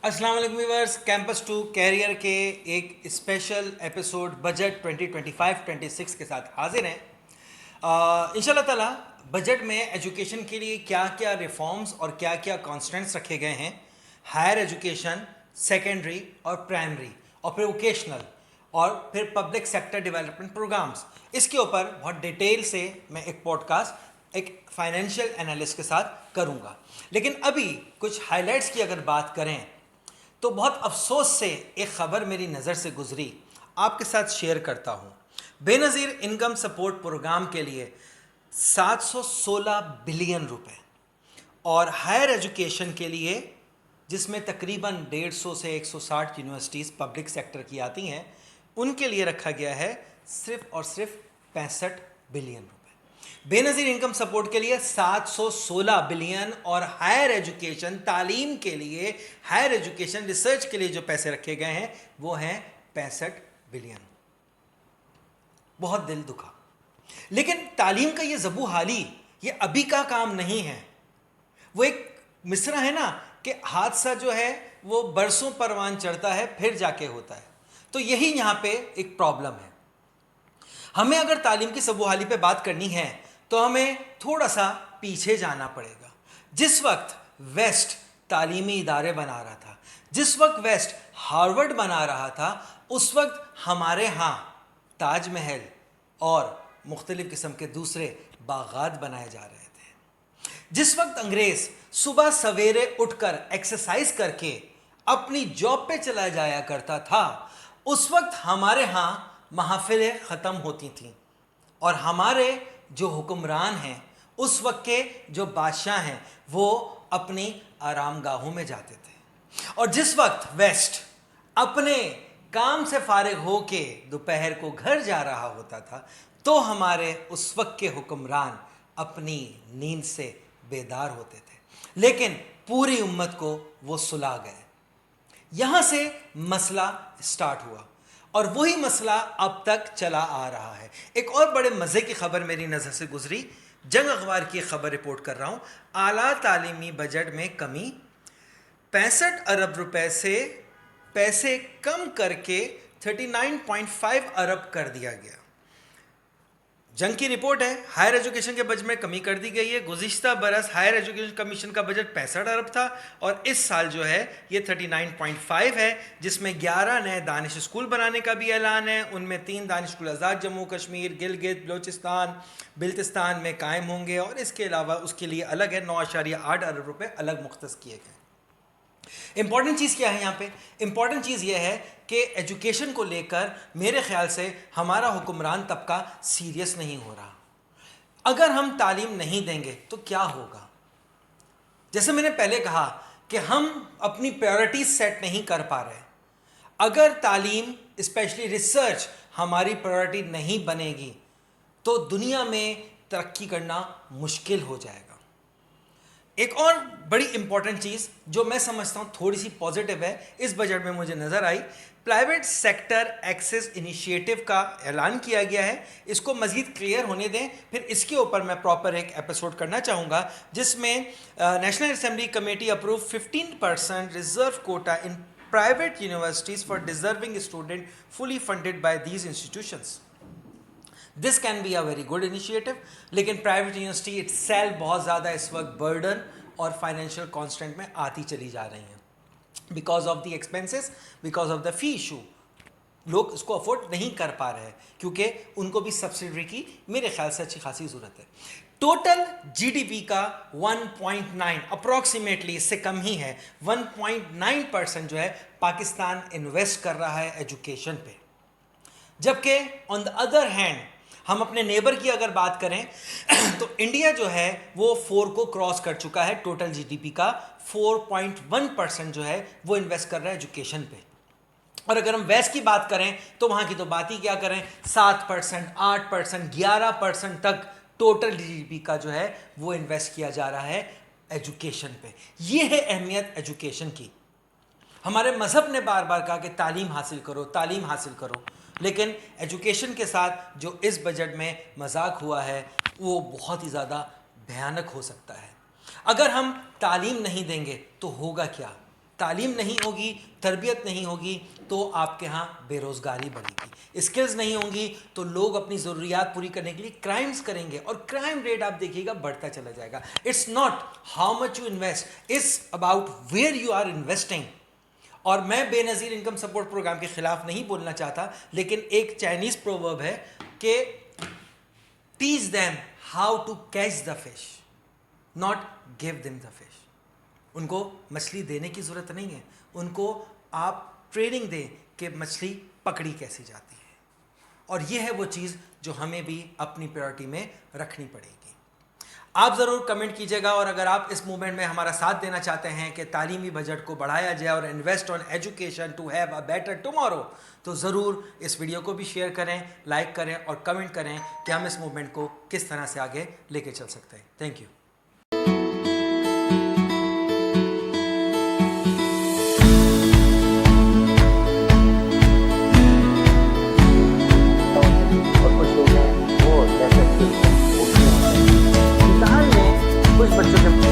अस्सलाम वालेकुम viewers, campus to career के एक स्पेशल एपिसोड बजट 2025-26 के साथ हाजिर हैं। इंशाल्लाह ताला बजट में एजुकेशन के लिए क्या क्या रिफॉर्म्स और क्या क्या कॉन्स्टेंट्स रखे गए हैं, हायर एजुकेशन, सेकेंडरी और प्राइमरी और फिर वोकेशनल और फिर पब्लिक सेक्टर डेवलपमेंट प्रोग्राम्स, इसके ऊपर बहुत डिटेल से मैं एक पॉडकास्ट एक फाइनेंशियल एनालिस्ट के साथ करूंगा। लेकिन अभी कुछ हाइलाइट्स की अगर बात करें तो बहुत अफसोस से एक ख़बर मेरी नज़र से गुजरी, आपके साथ शेयर करता हूँ। बेनज़ीर इनकम सपोर्ट प्रोग्राम के लिए 716 बिलियन रुपए और हायर एजुकेशन के लिए, जिसमें तकरीबन 150 से 160 यूनिवर्सिटीज़ पब्लिक सेक्टर की आती हैं, उनके लिए रखा गया है सिर्फ और सिर्फ 65 बिलियन रुपए। बेनज़ीर इनकम सपोर्ट के लिए 716 बिलियन और हायर एजुकेशन, तालीम के लिए, हायर एजुकेशन रिसर्च के लिए जो पैसे रखे गए हैं वो हैं 65 बिलियन। बहुत दिल दुखा। लेकिन तालीम का ये ज़बू हाली ये अभी का काम नहीं है। वो एक मिसरा है ना कि हादसा जो है वो बरसों परवान चढ़ता है फिर जाके होता है। तो यही यहाँ पे एक प्रॉब्लम है। हमें अगर तालीम की सबूहाली पे बात करनी है तो हमें थोड़ा सा पीछे जाना पड़ेगा। जिस वक्त वेस्ट तालीमी इदारे बना रहा था, जिस वक्त वेस्ट हार्वर्ड बना रहा था, उस वक्त हमारे यहाँ ताजमहल और मुख्तलिफ किस्म के दूसरे बागात बनाए जा रहे थे। जिस वक्त अंग्रेज़ सुबह सवेरे उठकर एक्सरसाइज करके अपनी जॉब पे चला जाया करता था, उस वक्त हमारे यहाँ महफिलें ख़त्म होती थीं और हमारे जो हुक्मरान हैं, उस वक्त के जो बादशाह हैं, वो अपनी आरामगाहों में जाते थे। और जिस वक्त वेस्ट अपने काम से फारिग हो के दोपहर को घर जा रहा होता था, तो हमारे उस वक्त के हुक्मरान अपनी नींद से बेदार होते थे। लेकिन पूरी उम्मत को वो सुला गए। यहाँ से मसला स्टार्ट हुआ और वही मसला अब तक चला आ रहा है। एक और बड़े मज़े की खबर मेरी नज़र से गुजरी, जंग अखबार की खबर रिपोर्ट कर रहा हूँ। आला तालीमी बजट में कमी, 65 अरब रुपए से पैसे कम करके 39.5 अरब कर दिया गया। जंग की रिपोर्ट है। हायर एजुकेशन के बजट में कमी कर दी गई है। गुज़िश्ता बरस हायर एजुकेशन कमीशन का बजट 65 अरब था और इस साल जो है ये 39.5 है, जिसमें 11 नए दानिश स्कूल बनाने का भी ऐलान है। उनमें 3 दानिश स्कूल आज़ाद जम्मू कश्मीर, गिलगित बलोचिस्तान, बिल्तिस्तान में कायम होंगे और इसके अलावा उसके लिए अलग है 9.8 अरब रुपये अलग मुख्तस किए गए। इंपॉर्टेंट चीज़ क्या है यहाँ पे? इंपॉर्टेंट चीज़ ये है कि एजुकेशन को लेकर मेरे ख्याल से हमारा हुक्मरान तबका सीरियस नहीं हो रहा। अगर हम तालीम नहीं देंगे तो क्या होगा? जैसे मैंने पहले कहा कि हम अपनी प्रायोरिटीज सेट नहीं कर पा रहे। अगर तालीम, स्पेशली रिसर्च, हमारी प्रायोरिटी नहीं बनेगी तो दुनिया में तरक्की करना मुश्किल हो जाएगा। एक और बड़ी इंपॉर्टेंट चीज़ जो मैं समझता हूँ थोड़ी सी पॉजिटिव है, इस बजट में मुझे नज़र आई, प्राइवेट सेक्टर एक्सेस इनिशिएटिव का ऐलान किया गया है। इसको मज़ीद क्लियर होने दें, फिर इसके ऊपर मैं प्रॉपर एक एपिसोड करना चाहूँगा, जिसमें national assembly committee approve 15% reserve quota in private universities for deserving student fully funded by these institutions. This can be a very good initiative, लेकिन प्राइवेट यूनिवर्सिटी इटसेल्फ बहुत ज़्यादा इस वक्त बर्डन और फाइनेंशियल कॉन्स्टेंट में आती चली जा रही हैं because of the expenses, because of the fee issue. लोग इसको अफोर्ड नहीं कर पा रहे हैं क्योंकि उनको भी सब्सिडी की मेरे ख्याल से अच्छी खासी ज़रूरत है। टोटल जीडीपी का 1.9 अप्रॉक्सीमेटली, इससे कम ही है, 1.9% जो है पाकिस्तान इन्वेस्ट कर रहा है एजुकेशन पे। जबकि ऑन द अदर हैंड हम अपने नेबर की अगर बात करें तो इंडिया जो है वो 4 को क्रॉस कर चुका है। टोटल जीडीपी का 4.1% जो है वो इन्वेस्ट कर रहा है एजुकेशन पे। और अगर हम वेस्ट की बात करें तो वहाँ की तो बात ही क्या करें, 7%, 8%, 11% तक टोटल जीडीपी का जो है वो इन्वेस्ट किया जा रहा है एजुकेशन पे। ये है अहमियत एजुकेशन की। हमारे मज़हब ने बार बार कहा कि तालीम हासिल करो, तालीम हासिल करो, लेकिन एजुकेशन के साथ जो इस बजट में मजाक हुआ है वो बहुत ही ज़्यादा भयानक हो सकता है। अगर हम तालीम नहीं देंगे तो होगा क्या? تعلیم نہیں ہوگی, تربیت نہیں ہوگی تو آپ کے ہاں بے روزگاری بڑھے گی. اسکلز نہیں ہوں گی تو لوگ اپنی ضروریات پوری کرنے کے لیے کرائمز کریں گے, اور کرائم ریٹ آپ دیکھیے گا بڑھتا چلا جائے گا. It's not how much you invest, it's about where you are investing. اور میں بے نظیر انکم سپورٹ پروگرام کے خلاف نہیں بولنا چاہتا, لیکن ایک چائنیز پروورب ہے کہ teach them how to catch the fish, not give them the fish. ان کو مچھلی دینے کی ضرورت نہیں ہے, ان کو آپ ٹریننگ دیں کہ مچھلی پکڑی کیسی جاتی ہے. اور یہ ہے وہ چیز جو ہمیں بھی اپنی پریورٹی میں رکھنی پڑے گی. آپ ضرور کمنٹ کیجیے گا, اور اگر آپ اس موومنٹ میں ہمارا ساتھ دینا چاہتے ہیں کہ تعلیمی بجٹ کو بڑھایا جائے اور invest on education to have a better tomorrow, تو ضرور اس ویڈیو کو بھی شیئر کریں, لائک کریں اور کمنٹ کریں کہ ہم اس موومنٹ کو کس طرح سے آگے لے کے چل سکتے ہیں. Thank you. اور کچھ لوگ ہیں وہ کچھ بچوں کے